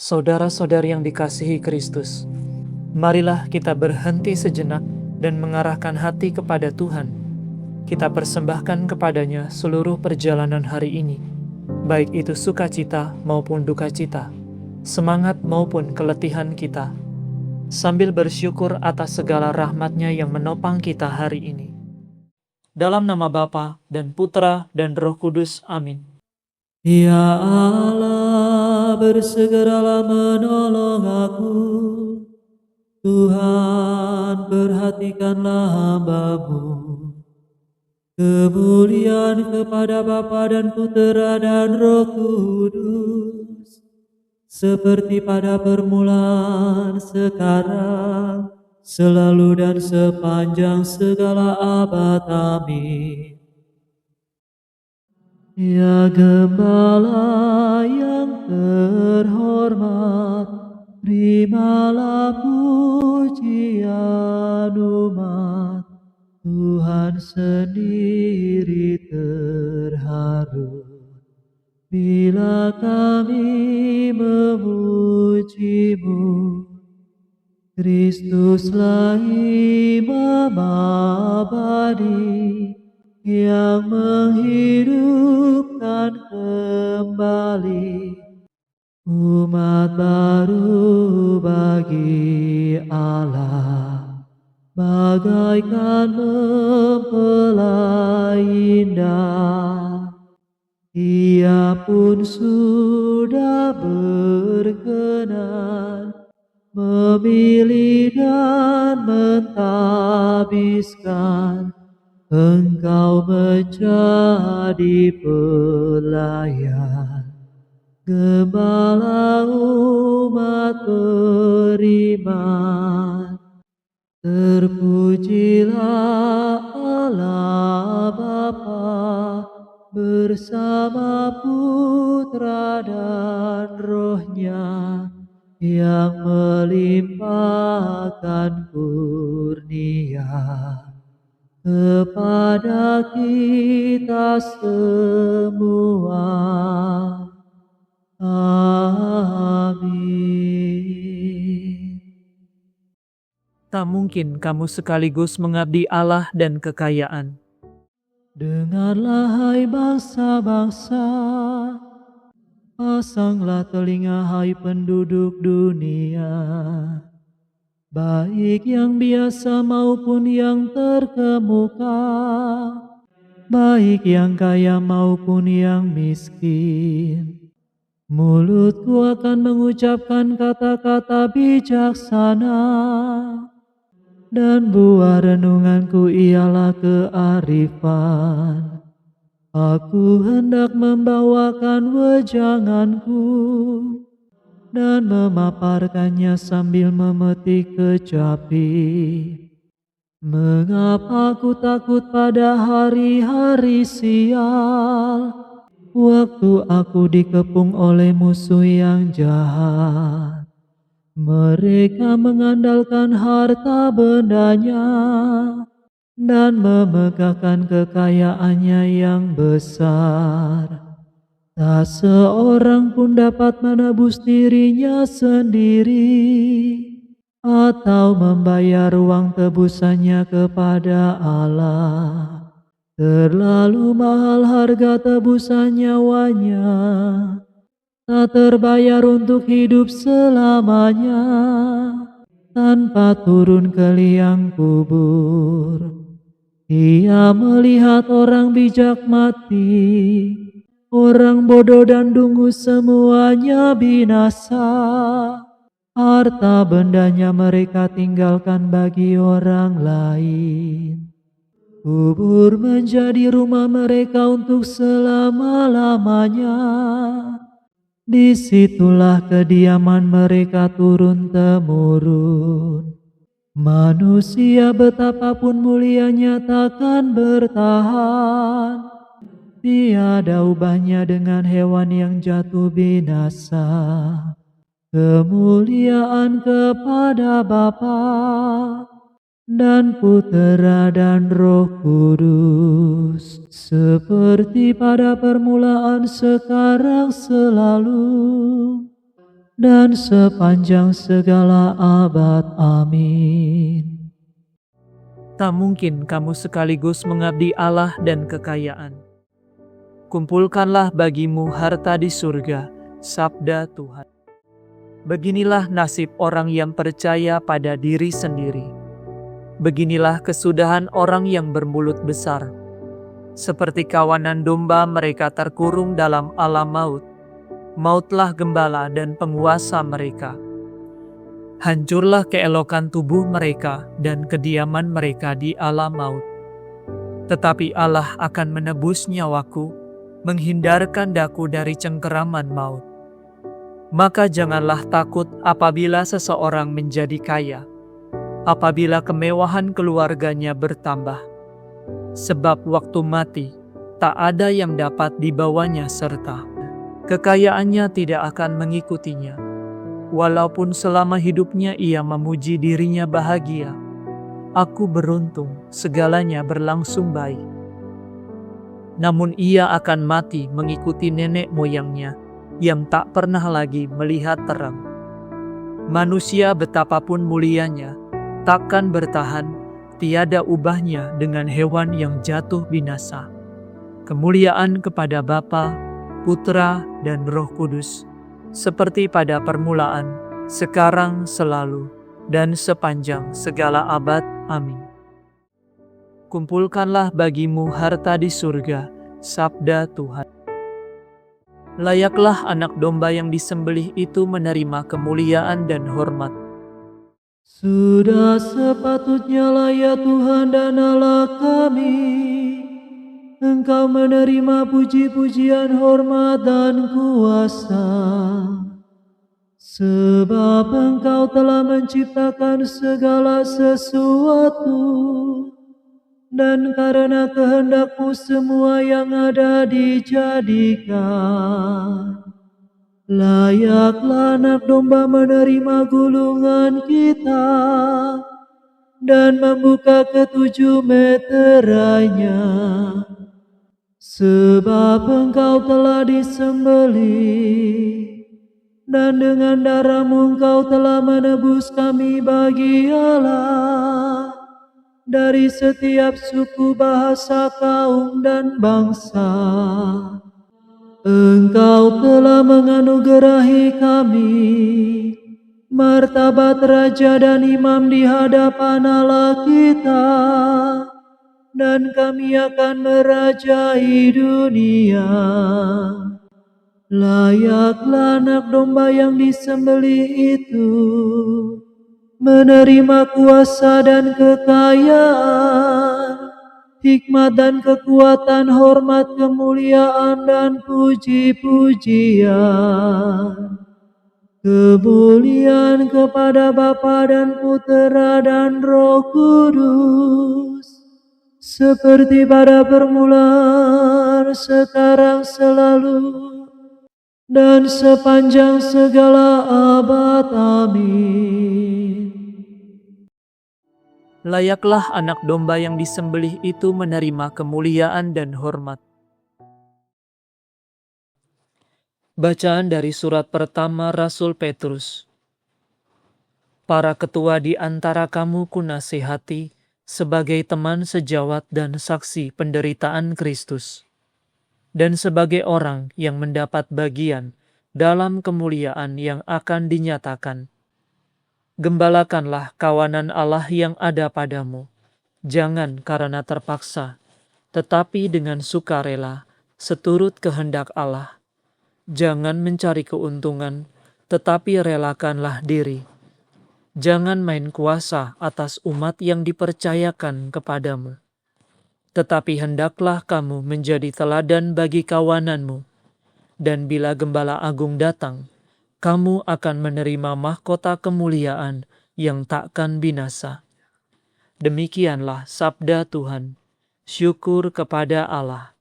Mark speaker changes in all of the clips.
Speaker 1: Saudara-saudari yang dikasihi Kristus, marilah kita berhenti sejenak dan mengarahkan hati kepada Tuhan. Kita persembahkan kepadanya seluruh perjalanan hari ini, baik itu sukacita maupun duka cita, semangat maupun keletihan kita, sambil bersyukur atas segala rahmat-Nya yang menopang kita hari ini. Dalam nama Bapa dan Putra dan Roh Kudus, amin.
Speaker 2: Ya Allah, bersegeralah menolong aku. Tuhan, perhatikanlah hamba-Mu. Kemuliaan kepada Bapa dan Putera dan Roh Kudus, seperti pada permulaan, sekarang, selalu dan sepanjang segala abad. Amin. Ya Gembala yang terhormat, terimalah pujian umat. Tuhan sendiri terharu bila kami memuji-Mu. Kristuslah Imam abadi yang menghidupkan kembali umat baru bagi Allah, bagaikan mempelai indah. Ia pun sudah berkenan memilih dan mentahbiskan Engkau menjadi pelayan, Gembala umat beriman. Terpujilah Allah Bapa bersama Putra dan Roh-Nya, yang melimpahkan kurnia kepada kita semua. Amin.
Speaker 1: Tak mungkin kamu sekaligus mengabdi Allah dan kekayaan.
Speaker 2: Dengarlah hai bangsa-bangsa, pasanglah telinga hai penduduk dunia, baik yang biasa maupun yang terkemuka, baik yang kaya maupun yang miskin. Mulutku akan mengucapkan kata-kata bijaksana, dan buah renunganku ialah kearifan. Aku hendak membawakan wejanganku dan memaparkannya sambil memetik kecapi. Mengapa aku takut pada hari-hari sial, waktu aku dikepung oleh musuh yang jahat? Mereka mengandalkan harta bendanya dan memegahkan kekayaannya yang besar. Tak seorang pun dapat menebus dirinya sendiri atau membayar uang tebusannya kepada Allah. Terlalu mahal harga tebusan nyawanya, tak terbayar untuk hidup selamanya tanpa turun ke liang kubur. Ia melihat orang bijak mati, orang bodoh dan dungu semuanya binasa. Harta bendanya mereka tinggalkan bagi orang lain. Kubur menjadi rumah mereka untuk selama-lamanya. Disitulah kediaman mereka turun-temurun. Manusia betapapun mulianya takkan bertahan. Tiada ubahnya dengan hewan yang jatuh binasa. Kemuliaan kepada Bapa dan Putera dan Roh Kudus, seperti pada permulaan, sekarang, selalu, dan sepanjang segala abad. Amin.
Speaker 1: Tak mungkin kamu sekaligus mengabdi Allah dan kekayaan. Kumpulkanlah bagimu harta di surga, sabda Tuhan. Beginilah nasib orang yang percaya pada diri sendiri. Beginilah kesudahan orang yang bermulut besar. Seperti kawanan domba mereka terkurung dalam alam maut. Mautlah gembala dan penguasa mereka. Hancurlah keelokan tubuh mereka dan kediaman mereka di alam maut. Tetapi Allah akan menebus nyawaku, menghindarkan daku dari cengkeraman maut. Maka janganlah takut apabila seseorang menjadi kaya, apabila kemewahan keluarganya bertambah. Sebab waktu mati, tak ada yang dapat dibawanya serta kekayaannya tidak akan mengikutinya. Walaupun selama hidupnya ia memuji dirinya bahagia, aku beruntung, segalanya berlangsung baik. Namun ia akan mati mengikuti nenek moyangnya, yang tak pernah lagi melihat terang. Manusia betapapun mulianya, takkan bertahan, tiada ubahnya dengan hewan yang jatuh binasa. Kemuliaan kepada Bapa, Putra, dan Roh Kudus, seperti pada permulaan, sekarang, selalu, dan sepanjang segala abad. Amin. Kumpulkanlah bagimu harta di surga, sabda Tuhan. Layaklah anak domba yang disembelih itu menerima kemuliaan dan hormat.
Speaker 2: Sudah sepatutnya lah ya Tuhan dan Allah kami, Engkau menerima puji-pujian, hormat dan kuasa. Sebab Engkau telah menciptakan segala sesuatu, dan karena kehendak-Mu semua yang ada dijadikan. Layaklah anak domba menerima gulungan kita dan membuka ketujuh meterainya. Sebab Engkau telah disembelih, dan dengan darah-Mu Engkau telah menebus kami bagi Allah dari setiap suku, bahasa, kaum, dan bangsa. Engkau telah menganugerahi kami martabat raja dan imam di hadapan Allah kita, dan kami akan merajai dunia. Layaklah anak domba yang disembelih itu menerima kuasa dan kekayaan, hikmat dan kekuatan, hormat, kemuliaan, dan puji-pujian. Kemuliaan kepada Bapa dan Putera dan Roh Kudus, seperti pada permulaan, sekarang, selalu, dan sepanjang segala abad. Amin.
Speaker 1: Layaklah anak domba yang disembelih itu menerima kemuliaan dan hormat. Bacaan dari surat pertama Rasul Petrus. Para ketua di antara kamu kunasihati sebagai teman sejawat dan saksi penderitaan Kristus, dan sebagai orang yang mendapat bagian dalam kemuliaan yang akan dinyatakan. Gembalakanlah kawanan Allah yang ada padamu, jangan karena terpaksa, tetapi dengan sukarela, seturut kehendak Allah. Jangan mencari keuntungan, tetapi relakanlah diri. Jangan main kuasa atas umat yang dipercayakan kepadamu. Tetapi hendaklah kamu menjadi teladan bagi kawananmu. Dan bila Gembala Agung datang, kamu akan menerima mahkota kemuliaan yang takkan binasa. Demikianlah sabda Tuhan. Syukur kepada Allah.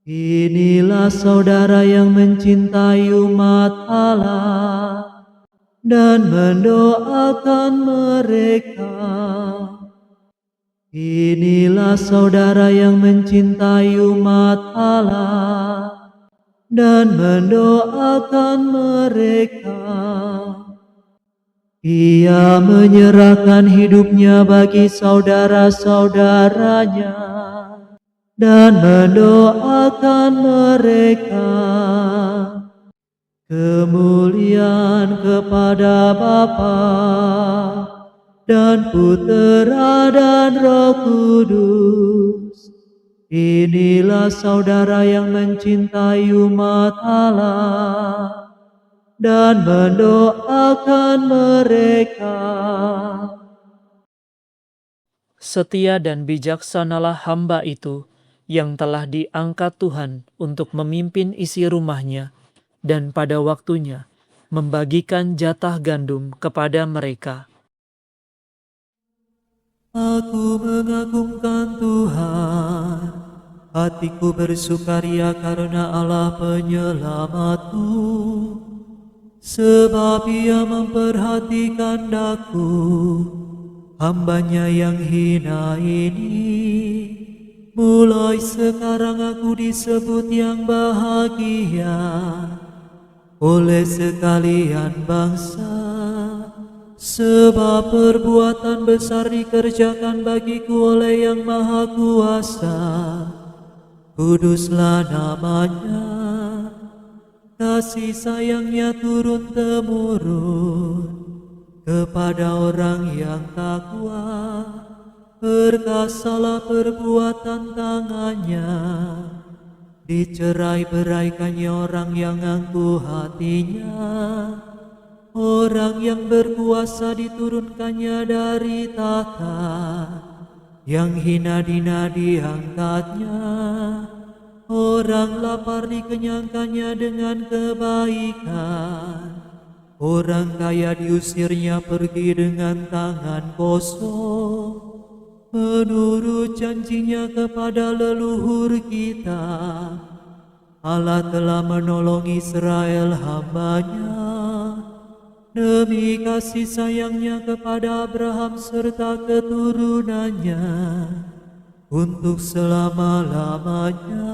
Speaker 2: Inilah saudara yang mencintai umat Allah dan mendoakan mereka. Inilah saudara yang mencintai umat Allah dan mendoakan mereka. Ia menyerahkan hidupnya bagi saudara-saudaranya dan mendoakan mereka. Kemuliaan kepada Bapa dan Putera dan Roh Kudus. Inilah saudara yang mencintai umat Allah dan mendoakan mereka.
Speaker 1: Setia dan bijaksanalah hamba itu yang telah diangkat Tuhan untuk memimpin isi rumahnya, dan pada waktunya membagikan jatah gandum kepada mereka.
Speaker 2: Aku mengagungkan Tuhan, hatiku bersukaria karena Allah penyelamatku, sebab Ia memperhatikan daku, hambanya yang hina ini. Mulai sekarang aku disebut yang bahagia oleh sekalian bangsa, sebab perbuatan besar dikerjakan bagiku oleh Yang Maha Kuasa. Kuduslah namanya, kasih sayangnya turun-temurun kepada orang yang takwa. Perkasalah perbuatan tangannya, dicerai-beraikannya orang yang angkuh hatinya. Orang yang berkuasa diturunkannya dari tahta, yang hina dina diangkatnya. Orang lapar dikenyangkannya dengan kebaikan, orang kaya diusirnya pergi dengan tangan kosong. Menurut janjinya kepada leluhur kita, Allah telah menolong Israel hambanya, demi kasih sayangnya kepada Abraham serta keturunannya untuk selama-lamanya.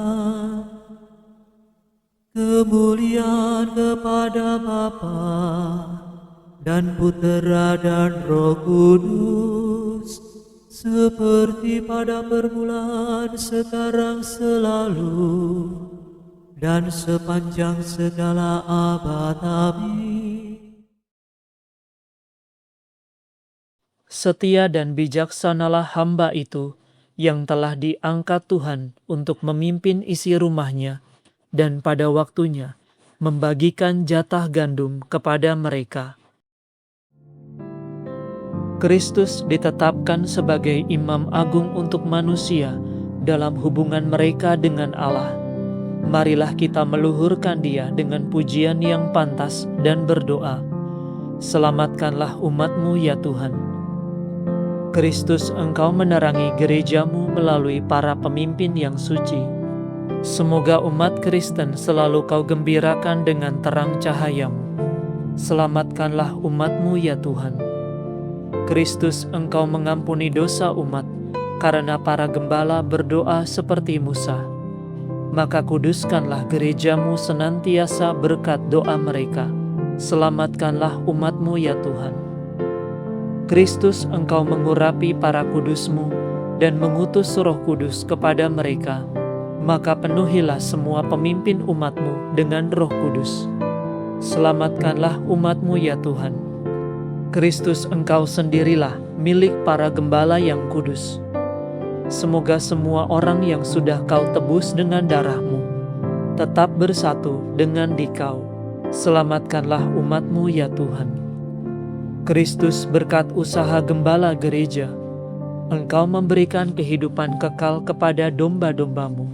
Speaker 2: Kemuliaan kepada Bapa dan Putera dan Roh Kudus, seperti pada permulaan, sekarang, selalu, dan sepanjang segala abad. Amin.
Speaker 1: Setia dan bijaksanalah hamba itu yang telah diangkat Tuhan untuk memimpin isi rumahnya, dan pada waktunya membagikan jatah gandum kepada mereka. Kristus ditetapkan sebagai Imam Agung untuk manusia dalam hubungan mereka dengan Allah. Marilah kita meluhurkan Dia dengan pujian yang pantas dan berdoa. Selamatkanlah umat-Mu ya Tuhan. Kristus, Engkau menerangi gereja-Mu melalui para pemimpin yang suci. Semoga umat Kristen selalu Kau gembirakan dengan terang cahaya-Mu. Selamatkanlah umat-Mu ya Tuhan. Kristus, Engkau mengampuni dosa umat, karena para gembala berdoa seperti Musa. Maka kuduskanlah gereja-Mu senantiasa berkat doa mereka. Selamatkanlah umat-Mu ya Tuhan. Kristus, Engkau mengurapi para kudus-Mu dan mengutus Roh Kudus kepada mereka. Maka penuhilah semua pemimpin umat-Mu dengan Roh Kudus. Selamatkanlah umat-Mu ya Tuhan. Kristus, Engkau sendirilah milik para gembala yang kudus. Semoga semua orang yang sudah Kau tebus dengan darah-Mu tetap bersatu dengan Dikau. Selamatkanlah umat-Mu ya Tuhan. Kristus, berkat usaha gembala gereja, Engkau memberikan kehidupan kekal kepada domba-domba-Mu.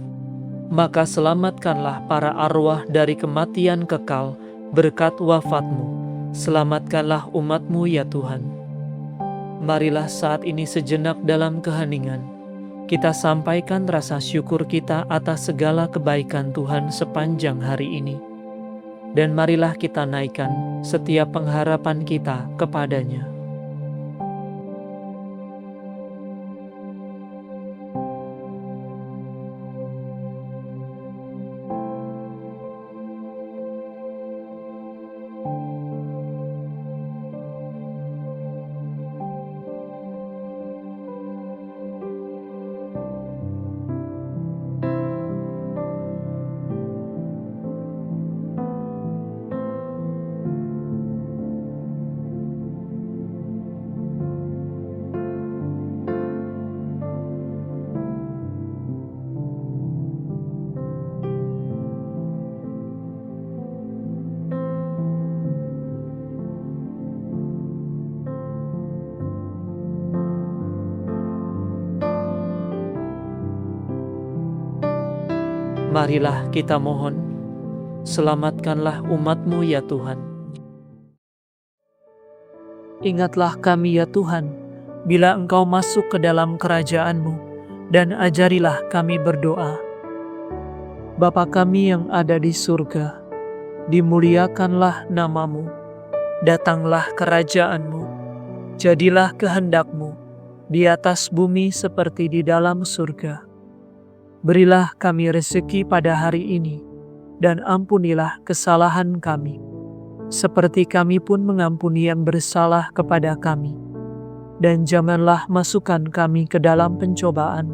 Speaker 1: Maka selamatkanlah para arwah dari kematian kekal berkat wafat-Mu. Selamatkanlah umat-Mu ya Tuhan. Marilah saat ini sejenak dalam keheningan kita sampaikan rasa syukur kita atas segala kebaikan Tuhan sepanjang hari ini. Dan marilah kita naikkan setiap pengharapan kita kepadanya. Marilah kita mohon, selamatkanlah umat-Mu ya Tuhan. Ingatlah kami ya Tuhan, bila Engkau masuk ke dalam kerajaan-Mu, dan ajarilah kami berdoa. Bapa kami yang ada di surga, dimuliakanlah nama-Mu, datanglah kerajaan-Mu, jadilah kehendak-Mu, di atas bumi seperti di dalam surga. Berilah kami rezeki pada hari ini, dan ampunilah kesalahan kami, seperti kami pun mengampuni yang bersalah kepada kami. Dan janganlah masukkan kami ke dalam pencobaan,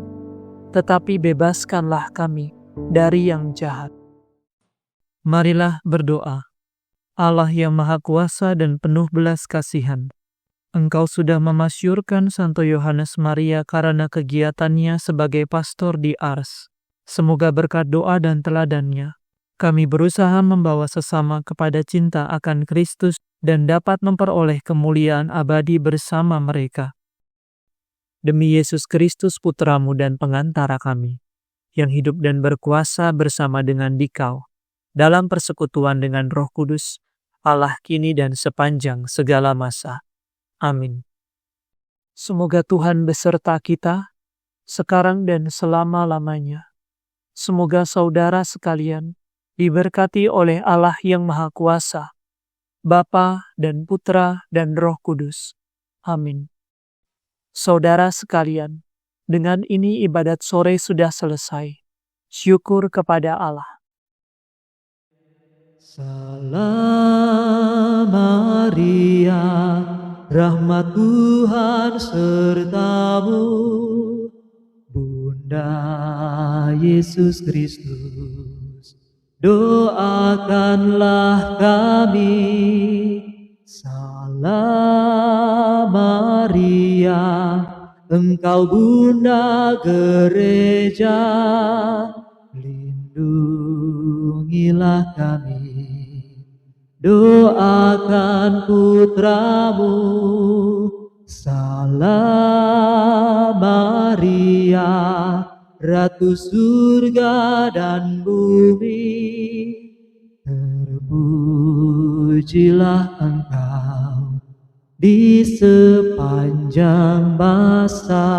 Speaker 1: tetapi bebaskanlah kami dari yang jahat. Marilah berdoa. Allah yang Maha Kuasa dan penuh belas kasihan, Engkau sudah memasyurkan Santo Yohanes Maria karena kegiatannya sebagai pastor di Ars. Semoga berkat doa dan teladannya, kami berusaha membawa sesama kepada cinta akan Kristus dan dapat memperoleh kemuliaan abadi bersama mereka. Demi Yesus Kristus Putra-Mu dan pengantara kami, yang hidup dan berkuasa bersama dengan Dikau, dalam persekutuan dengan Roh Kudus, Allah kini dan sepanjang segala masa. Amin. Semoga Tuhan beserta kita, sekarang dan selama-lamanya. Semoga saudara sekalian diberkati oleh Allah yang Maha Kuasa, Bapa dan Putra dan Roh Kudus. Amin. Saudara sekalian, dengan ini ibadat sore sudah selesai. Syukur kepada Allah.
Speaker 2: Salam Maria, rahmat Tuhan sertamu, Bunda Yesus Kristus, doakanlah kami. Salam Maria, Engkau Bunda Gereja, lindungilah kami. Doakan putramu. Salam Maria, Ratu surga dan bumi, terpujilah Engkau di sepanjang masa.